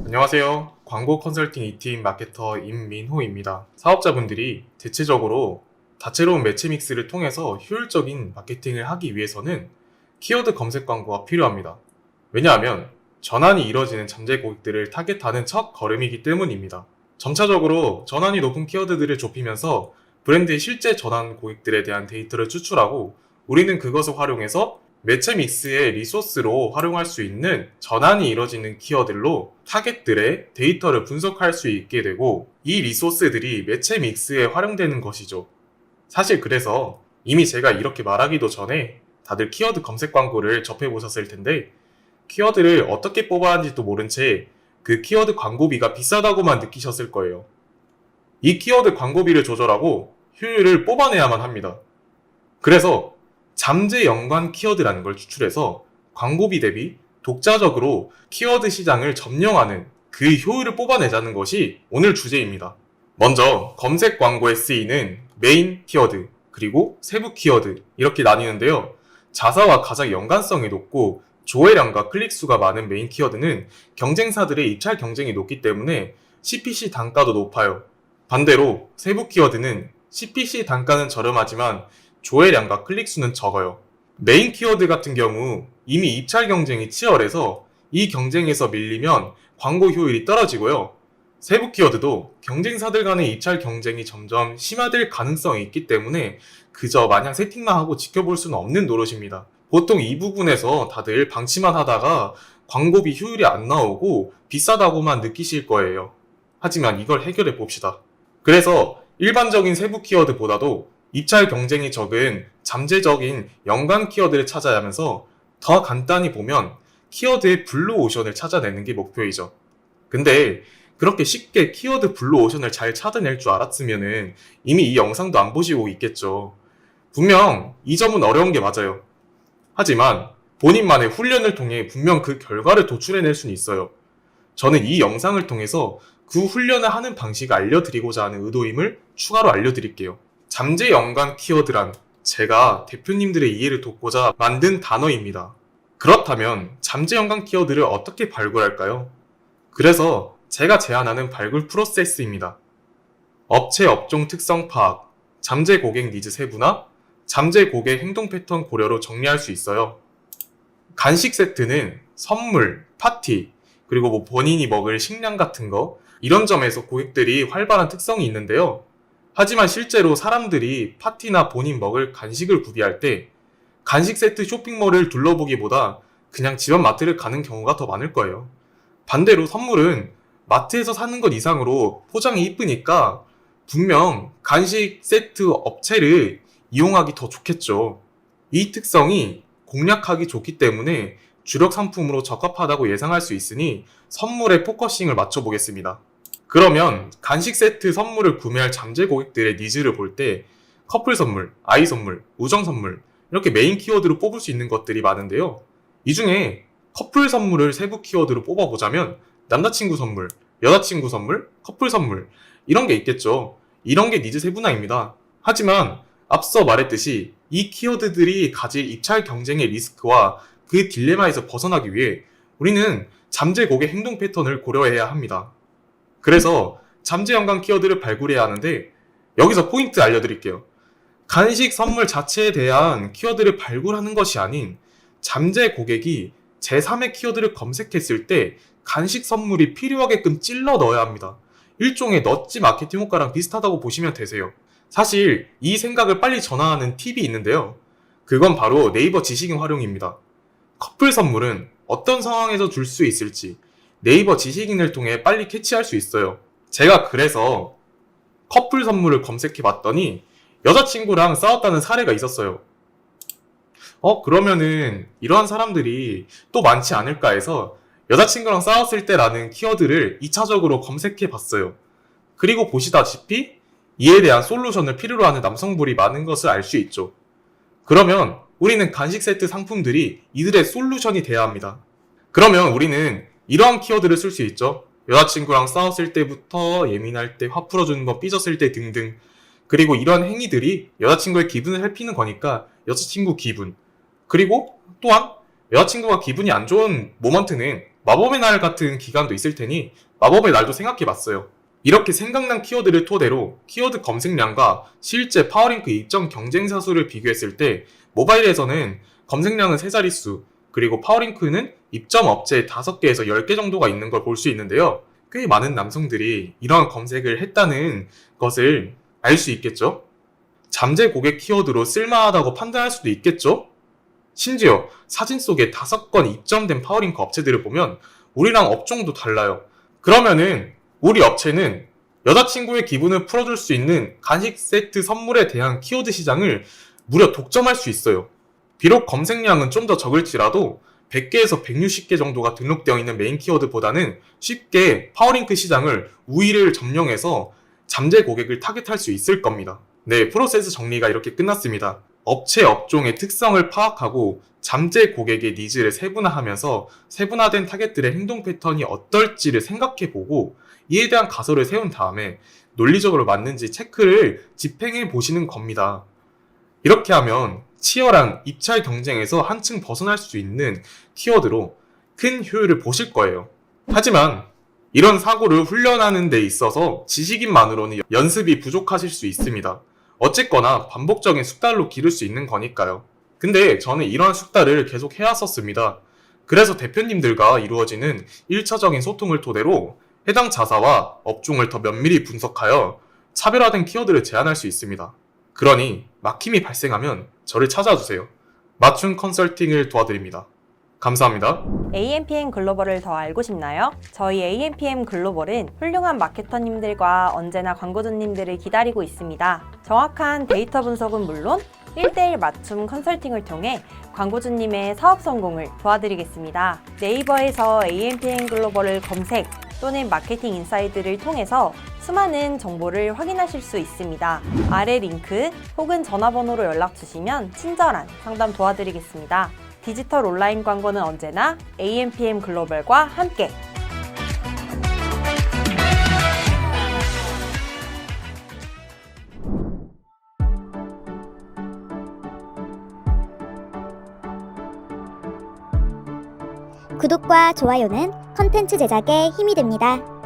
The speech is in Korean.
안녕하세요. 광고 컨설팅 2팀 마케터 임민호입니다. 사업자분들이 대체적으로 다채로운 매체 믹스를 통해서 효율적인 마케팅을 하기 위해서는 키워드 검색 광고가 필요합니다. 왜냐하면 전환이 이뤄지는 잠재 고객들을 타겟하는 첫 걸음이기 때문입니다. 점차적으로 전환이 높은 키워드들을 좁히면서 브랜드의 실제 전환 고객들에 대한 데이터를 추출하고 우리는 그것을 활용해서 매체 믹스의 리소스로 활용할 수 있는 전환이 이뤄지는 키워드로 타겟들의 데이터를 분석할 수 있게 되고 이 리소스들이 매체 믹스에 활용되는 것이죠. 사실 그래서 이미 제가 이렇게 말하기도 전에 다들 키워드 검색 광고를 접해보셨을 텐데 키워드를 어떻게 뽑아야 하는지도 모른 채 그 키워드 광고비가 비싸다고만 느끼셨을 거예요. 이 키워드 광고비를 조절하고 효율을 뽑아내야만 합니다. 그래서 잠재 연관 키워드라는 걸 추출해서 광고비 대비 독자적으로 키워드 시장을 점령하는 그 효율을 뽑아내자는 것이 오늘 주제입니다. 먼저 검색 광고에 쓰이는 메인 키워드 그리고 세부 키워드 이렇게 나뉘는데요. 자사와 가장 연관성이 높고 조회량과 클릭수가 많은 메인 키워드는 경쟁사들의 입찰 경쟁이 높기 때문에 CPC 단가도 높아요. 반대로 세부 키워드는 CPC 단가는 저렴하지만 조회량과 클릭수는 적어요. 메인 키워드 같은 경우 이미 입찰 경쟁이 치열해서 이 경쟁에서 밀리면 광고 효율이 떨어지고요. 세부 키워드도 경쟁사들 간의 입찰 경쟁이 점점 심화될 가능성이 있기 때문에 그저 마냥 세팅만 하고 지켜볼 수는 없는 노릇입니다. 보통 이 부분에서 다들 방치만 하다가 광고비 효율이 안 나오고 비싸다고만 느끼실 거예요. 하지만 이걸 해결해 봅시다. 그래서 일반적인 세부 키워드보다도 입찰 경쟁이 적은 잠재적인 연관 키워드를 찾아야 하면서 더 간단히 보면 키워드의 블루오션을 찾아내는 게 목표이죠. 근데 그렇게 쉽게 키워드 블루오션을 잘 찾아낼 줄 알았으면 이미 이 영상도 안 보시고 있겠죠. 분명 이 점은 어려운 게 맞아요. 하지만 본인만의 훈련을 통해 분명 그 결과를 도출해낼 수는 있어요. 저는 이 영상을 통해서 그 훈련을 하는 방식을 알려드리고자 하는 의도임을 추가로 알려드릴게요. 잠재 연관 키워드란 제가 대표님들의 이해를 돕고자 만든 단어입니다. 그렇다면 잠재 연관 키워드를 어떻게 발굴할까요? 그래서 제가 제안하는 발굴 프로세스입니다. 업체 업종 특성 파악, 잠재 고객 니즈 세분화, 잠재 고객 행동 패턴 고려로 정리할 수 있어요. 간식 세트는 선물, 파티, 그리고 본인이 먹을 식량 같은 거 이런 점에서 고객들이 활발한 특성이 있는데요. 하지만 실제로 사람들이 파티나 본인 먹을 간식을 구비할 때 간식 세트 쇼핑몰을 둘러보기보다 그냥 집 앞 마트를 가는 경우가 더 많을 거예요. 반대로 선물은 마트에서 사는 것 이상으로 포장이 이쁘니까 분명 간식 세트 업체를 이용하기 더 좋겠죠. 이 특성이 공략하기 좋기 때문에 주력 상품으로 적합하다고 예상할 수 있으니 선물에 포커싱을 맞춰보겠습니다. 그러면 간식 세트 선물을 구매할 잠재 고객들의 니즈를 볼 때 커플 선물, 아이 선물, 우정 선물 이렇게 메인 키워드로 뽑을 수 있는 것들이 많은데요. 이 중에 커플 선물을 세부 키워드로 뽑아보자면 남자친구 선물, 여자친구 선물, 커플 선물 이런 게 있겠죠. 이런 게 니즈 세분화입니다. 하지만 앞서 말했듯이 이 키워드들이 가질 입찰 경쟁의 리스크와 그 딜레마에서 벗어나기 위해 우리는 잠재 고객 행동 패턴을 고려해야 합니다. 그래서 잠재 연관 키워드를 발굴해야 하는데 여기서 포인트 알려드릴게요. 간식 선물 자체에 대한 키워드를 발굴하는 것이 아닌 잠재 고객이 제3의 키워드를 검색했을 때 간식 선물이 필요하게끔 찔러 넣어야 합니다. 일종의 넛지 마케팅 효과랑 비슷하다고 보시면 되세요. 사실 이 생각을 빨리 전환하는 팁이 있는데요. 그건 바로 네이버 지식인 활용입니다. 커플 선물은 어떤 상황에서 줄 수 있을지 네이버 지식인을 통해 빨리 캐치할 수 있어요. 제가 그래서 커플 선물을 검색해 봤더니 여자친구랑 싸웠다는 사례가 있었어요. 그러면은 이러한 사람들이 또 많지 않을까 해서 여자친구랑 싸웠을 때라는 키워드를 2차적으로 검색해 봤어요. 그리고 보시다시피 이에 대한 솔루션을 필요로 하는 남성분이 많은 것을 알 수 있죠. 그러면 우리는 간식 세트 상품들이 이들의 솔루션이 돼야 합니다. 그러면 우리는 이러한 키워드를 쓸 수 있죠. 여자친구랑 싸웠을 때부터 예민할 때, 화 풀어주는 거, 삐졌을 때 등등. 그리고 이러한 행위들이 여자친구의 기분을 해피는 거니까 여자친구 기분. 그리고 또한 여자친구가 기분이 안 좋은 모먼트는 마법의 날 같은 기간도 있을 테니 마법의 날도 생각해봤어요. 이렇게 생각난 키워드를 토대로 키워드 검색량과 실제 파워링크 입점 경쟁사 수를 비교했을 때 모바일에서는 검색량은 3자릿수, 그리고 파워링크는 입점 업체 5개에서 10개 정도가 있는 걸 볼 수 있는데요. 꽤 많은 남성들이 이러한 검색을 했다는 것을 알 수 있겠죠? 잠재 고객 키워드로 쓸만하다고 판단할 수도 있겠죠? 심지어 사진 속에 5건 입점된 파워링크 업체들을 보면 우리랑 업종도 달라요. 그러면은 우리 업체는 여자친구의 기분을 풀어줄 수 있는 간식 세트 선물에 대한 키워드 시장을 무려 독점할 수 있어요. 비록 검색량은 좀 더 적을지라도 100개에서 160개 정도가 등록되어 있는 메인 키워드보다는 쉽게 파워링크 시장을 우위를 점령해서 잠재 고객을 타겟할 수 있을 겁니다. 네, 프로세스 정리가 이렇게 끝났습니다. 업체 업종의 특성을 파악하고 잠재 고객의 니즈를 세분화하면서 세분화된 타겟들의 행동 패턴이 어떨지를 생각해보고 이에 대한 가설을 세운 다음에 논리적으로 맞는지 체크를 집행해 보시는 겁니다. 이렇게 하면 치열한 입찰 경쟁에서 한층 벗어날 수 있는 키워드로 큰 효율을 보실 거예요. 하지만 이런 사고를 훈련하는 데 있어서 지식인만으로는 연습이 부족하실 수 있습니다. 어쨌거나 반복적인 숙달로 기를 수 있는 거니까요. 근데 저는 이러한 숙달을 계속 해왔었습니다. 그래서 대표님들과 이루어지는 1차적인 소통을 토대로 해당 자사와 업종을 더 면밀히 분석하여 차별화된 키워드를 제안할 수 있습니다. 그러니 막힘이 발생하면 저를 찾아주세요. 맞춤 컨설팅을 도와드립니다. 감사합니다. AMPM 글로벌을 더 알고 싶나요? 저희 AMPM 글로벌은 훌륭한 마케터님들과 언제나 광고주님들을 기다리고 있습니다. 정확한 데이터 분석은 물론 1:1 맞춤 컨설팅을 통해 광고주님의 사업 성공을 도와드리겠습니다. 네이버에서 AMPM 글로벌을 검색 또는 마케팅 인사이드를 통해서 수많은 정보를 확인하실 수 있습니다. 아래 링크 혹은 전화번호로 연락 주시면 친절한 상담 도와드리겠습니다. 디지털 온라인 광고는 언제나 AMPM 글로벌과 함께. 구독과 좋아요는 컨텐츠 제작에 힘이 됩니다.